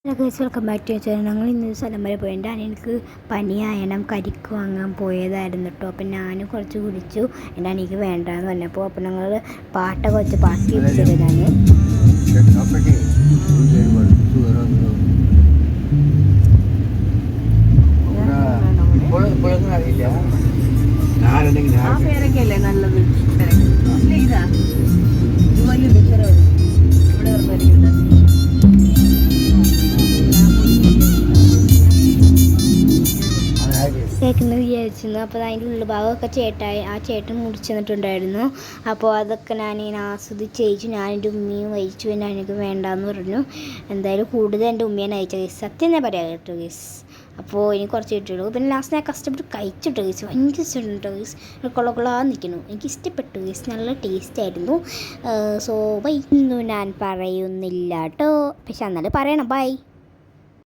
Hello guys, welcome back to channel. ഞങ്ങൾ ഇന്നൊരു സ്ഥലം വരെ പോയിട്ട് എനിക്ക് പനിയായണം കരിക്ക് വാങ്ങാൻ പോയതായിരുന്നു കേട്ടോ. അപ്പം ഞാൻ കുറച്ച് കുടിച്ചു. എൻ്റെ എനിക്ക് വേണ്ടാന്ന് പറഞ്ഞപ്പോൾ അപ്പം ഞങ്ങൾ പാട്ടൊക്കെ വെച്ച് പാട്ട് കേൾപ്പിച്ചത് ഞാൻ നല്ലത് ഇതാ കേൾക്കുന്നത് വിചാരിച്ചിരുന്നു. അപ്പോൾ അതിൻ്റെ ഉള്ളിൽ ഭാഗമൊക്കെ ചേട്ടൻ മുറിച്ച് തന്നിട്ടുണ്ടായിരുന്നു. അപ്പോൾ അതൊക്കെ ഞാൻ ആസ്വദിച്ച് കഴിച്ചു. ഞാനെൻ്റെ ഉമ്മയും കഴിച്ചു. പിന്നെ എനിക്ക് വേണ്ടാന്ന് പറഞ്ഞു. എന്തായാലും കൂടുതൽ എൻ്റെ ഉമ്മയാണ് അയച്ചത് ഗൈസ്. സത്യം ഞാൻ പറയാം കേട്ടോ ഗൈസ്. അപ്പോൾ എനിക്ക് കുറച്ച് കിട്ടുള്ളൂ. പിന്നെ ലാസ്റ്റ് ഞാൻ കഷ്ടപ്പെട്ട് കഴിച്ചിട്ടു ഗൈസ്. ഭയങ്കര ഇഷ്ടമുണ്ട് കേട്ടോ ഗൈസ്. കൊള്ളക്കൊള്ളാന്ന് നിൽക്കുന്നു. എനിക്ക് ഇഷ്ടപ്പെട്ടു ഗൈസ്. നല്ല ടേസ്റ്റ് ആയിരുന്നു. So bye. ഒന്നും ഞാൻ പറയുന്നില്ല കേട്ടോ. പക്ഷെ എന്നാലും പറയണം ബൈ.